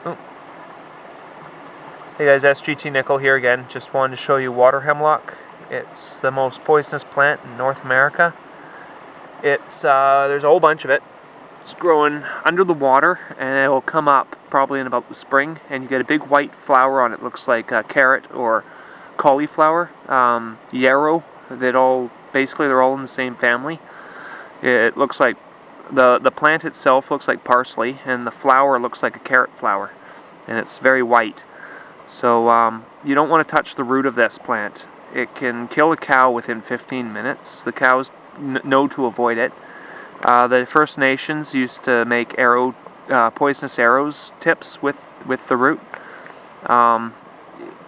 Oh. Hey guys, SGT Nickel here again. Just wanted to show you water hemlock. It's the most poisonous plant in North America. There's a whole bunch of it. It's growing under the water, and it will come up probably in about the spring, and you get a big white flower on it. Looks like a carrot or cauliflower, yarrow. They're all in the same family. It looks like the plant itself looks like parsley, and the flower looks like a carrot flower, and it's very white. So you don't want to touch the root of this plant. It can kill a cow within 15 minutes. The cows know to avoid it. The First Nations used to make poisonous arrows tips with the root.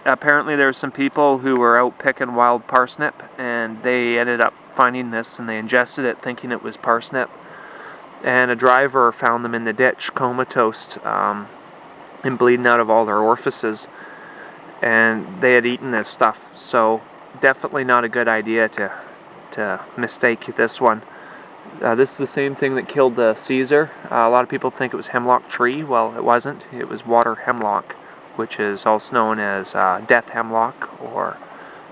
Apparently there were some people who were out picking wild parsnip, and they ended up finding this, and they ingested it thinking it was parsnip. And a driver found them in the ditch, comatose, and bleeding out of all their orifices. And they had eaten this stuff, so definitely not a good idea to mistake this one. This is the same thing that killed the Caesar. A lot of people think it was hemlock tree. Well, it wasn't. It was water hemlock, which is also known as death hemlock, or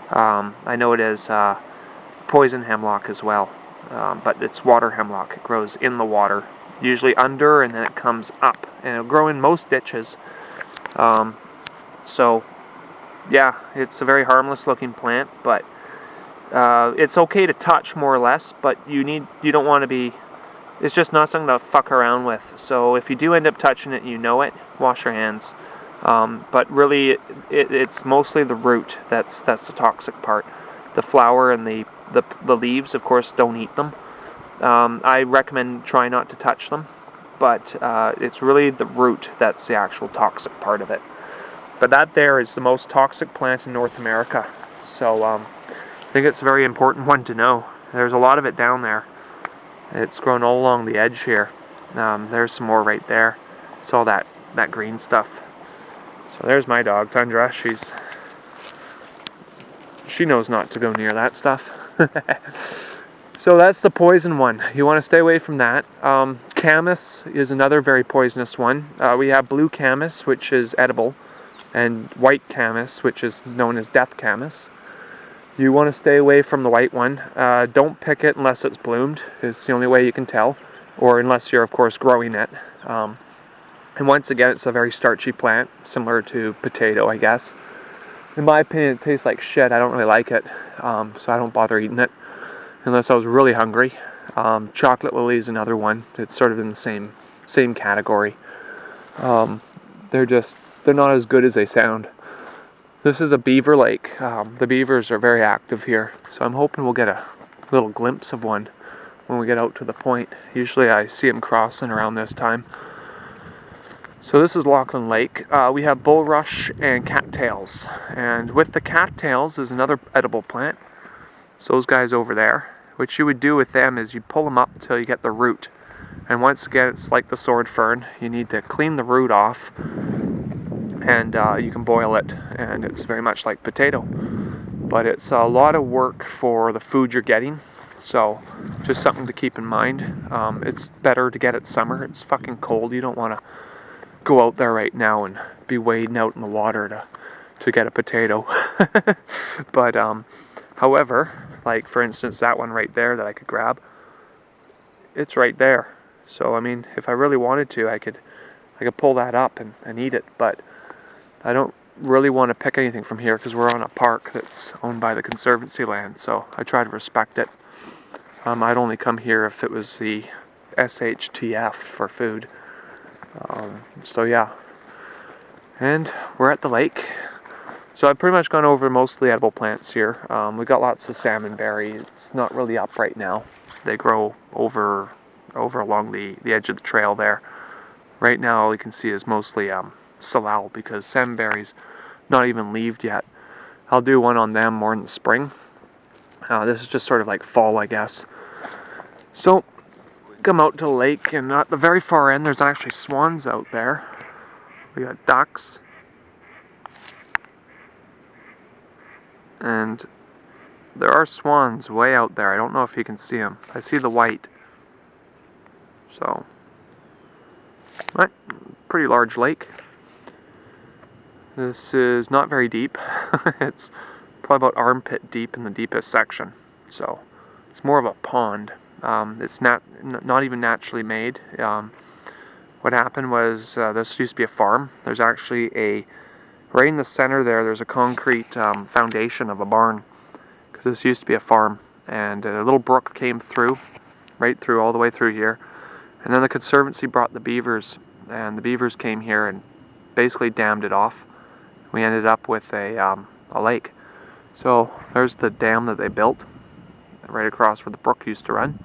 I know it is poison hemlock as well, but it's water hemlock. It grows in the water, usually under, and then it comes up, and it'll grow in most ditches. So yeah, it's a very harmless looking plant, but it's okay to touch more or less, but you don't want to be, it's just not something to fuck around with. So if you do end up touching it, you know it, wash your hands. But really, it's mostly the root that's the toxic part. The flower and the leaves, of course, don't eat them. I recommend try not to touch them, but it's really the root that's the actual toxic part of it. But that there is the most toxic plant in North America. So I think it's a very important one to know. There's a lot of it down there. It's grown all along the edge here. There's some more right there. It's all that green stuff. So there's my dog, Tundra. She knows not to go near that stuff. So that's the poison one. You want to stay away from that. Camas is another very poisonous one. We have blue camas, which is edible, and white camas, which is known as death camas. You want to stay away from the white one. Don't pick it unless it's bloomed. It's the only way you can tell, or unless you're, of course, growing it. And once again, it's a very starchy plant, similar to potato, I guess. In my opinion, it tastes like shit. I don't really like it, so I don't bother eating it unless I was really hungry. Chocolate lily is another one. It's sort of in the same category. They're not as good as they sound. This is a beaver lake. The beavers are very active here, so I'm hoping we'll get a little glimpse of one when we get out to the point. Usually I see them crossing around this time. So this is Lachlan Lake. We have bulrush and cattails. And with the cattails is another edible plant. So those guys over there. What you would do with them is you pull them up until you get the root. And once again, it's like the sword fern. You need to clean the root off, and you can boil it, and it's very much like potato. But it's a lot of work for the food you're getting, so just something to keep in mind. It's better to get it summer. It's fucking cold. You don't want to go out there right now and be wading out in the water to get a potato. But however, like for instance that one right there that I could grab, it's right there. So I mean, if I really wanted to, I could pull that up and eat it, but I don't really want to pick anything from here because we're on a park that's owned by the Conservancy land, so I try to respect it. I'd only come here if it was the SHTF for food. So yeah, and we're at the lake. So I've pretty much gone over most of the edible plants here. We've got lots of salmonberry. It's not really up right now. They grow over along the edge of the trail there. Right now all you can see is mostly salal, because salmonberry's not even leaved yet. I'll do one on them more in the spring. This is just sort of like fall, I guess. So come out to the lake, and at the very far end there's actually swans out there. We got ducks, and there are swans way out there. I don't know if you can see them. I see the white. So, right, pretty large lake. This is not very deep. It's probably about armpit deep in the deepest section. So it's more of a pond. It's not even naturally made. What happened was this used to be a farm. There's actually right in the center there's a concrete foundation of a barn, because this used to be a farm, and a little brook came through, right through, all the way through here, and then the Conservancy brought the beavers, and the beavers came here and basically dammed it off. We ended up with a lake. So there's the dam that they built right across where the brook used to run.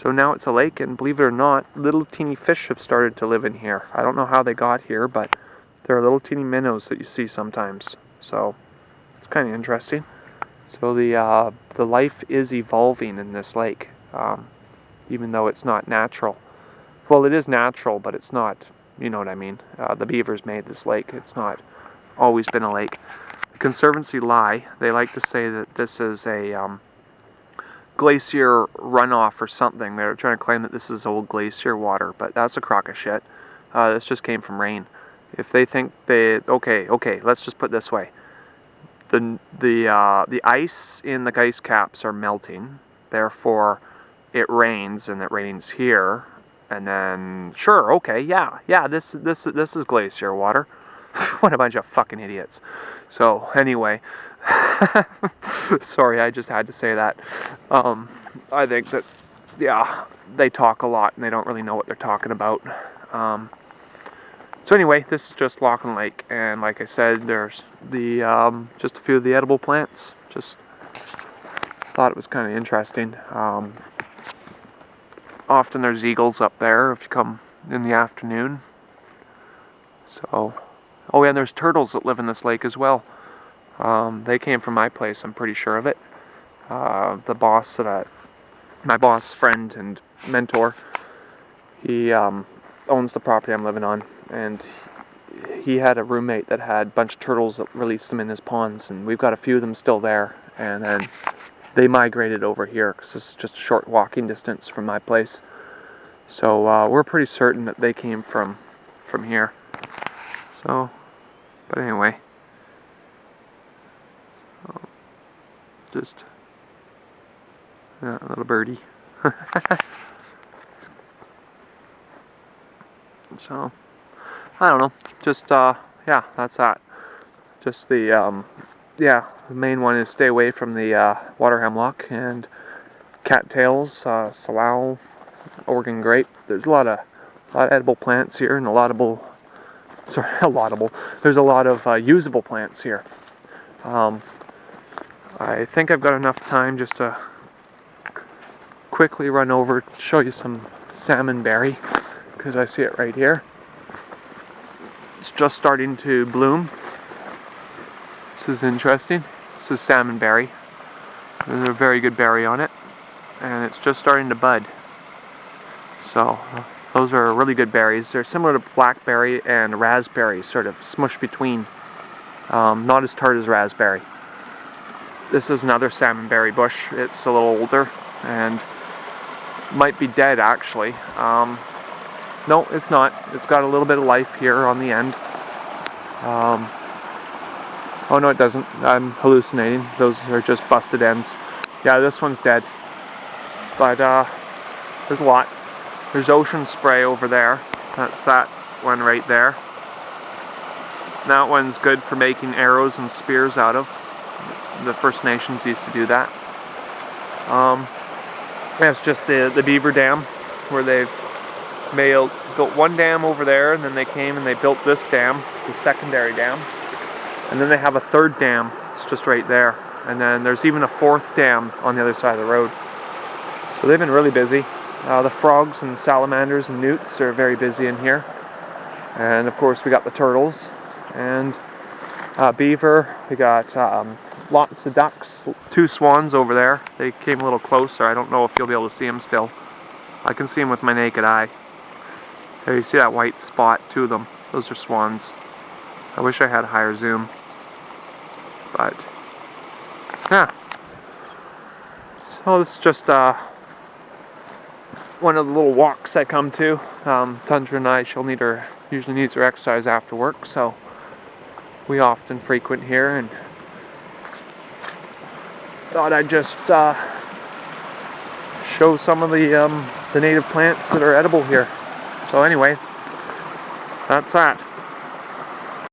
So now it's a lake, and believe it or not, little teeny fish have started to live in here. I don't know how they got here, but there are little teeny minnows that you see sometimes. So it's kind of interesting. So the life is evolving in this lake, even though it's not natural. Well, it is natural, but it's not, you know what I mean. The beavers made this lake. It's not always been a lake. The Conservancy lie. They like to say that this is a glacier runoff or something. They're trying to claim that this is old glacier water, but that's a crock of shit. This just came from rain. If they think okay, let's just put it this way. The ice in the ice caps are melting, therefore it rains, and it rains here, and then sure, okay, yeah, this is glacier water. What a bunch of fucking idiots. So anyway, sorry, I just had to say that. I think that, yeah, they talk a lot and they don't really know what they're talking about. So anyway, this is just Lochin Lake, and like I said, there's the just a few of the edible plants. Just thought it was kind of interesting. Often there's eagles up there if you come in the afternoon. So, oh yeah, and there's turtles that live in this lake as well. They came from my place, I'm pretty sure of it. The boss my boss friend and mentor, he owns the property I'm living on, and he had a roommate that had a bunch of turtles that released them in his ponds, and we've got a few of them still there, and then they migrated over here because it's just a short walking distance from my place. So we're pretty certain that they came from here. So, but anyway, just a little birdie. So, I don't know, just, yeah, that's that. Just the, yeah, the main one is stay away from the, water hemlock and cattails, salal, Oregon grape. There's a lot of edible plants here, and there's a lot of usable plants here. I think I've got enough time just to quickly run over to show you some salmonberry, because I see it right here. It's just starting to bloom. This is interesting. This is salmonberry. There's a very good berry on it, and it's just starting to bud. So those are really good berries. They're similar to blackberry and raspberry, sort of smushed between. Not as tart as raspberry. This is another salmonberry bush. It's a little older and might be dead, actually. No, it's not. It's got a little bit of life here on the end. Oh no, it doesn't. I'm hallucinating. Those are just busted ends. Yeah, this one's dead. But there's a lot. There's ocean spray over there. That's that one right there. That one's good for making arrows and spears out of. The First Nations used to do that. That's just the beaver dam, where they've built one dam over there, and then they came and they built this dam, the secondary dam. And then they have a third dam. It's just right there. And then there's even a fourth dam on the other side of the road. So they've been really busy. The frogs and salamanders and newts are very busy in here. And of course we got the turtles and beaver. We got lots of ducks, 2 swans over there. They came a little closer. I don't know if you'll be able to see them still. I can see them with my naked eye. There, you see that white spot, 2 of them. Those are swans. I wish I had higher zoom. But, yeah. So this is just one of the little walks I come to. Tundra and I, usually needs her exercise after work, so we often frequent here, and thought I'd just show some of the native plants that are edible here. So anyway, that's that.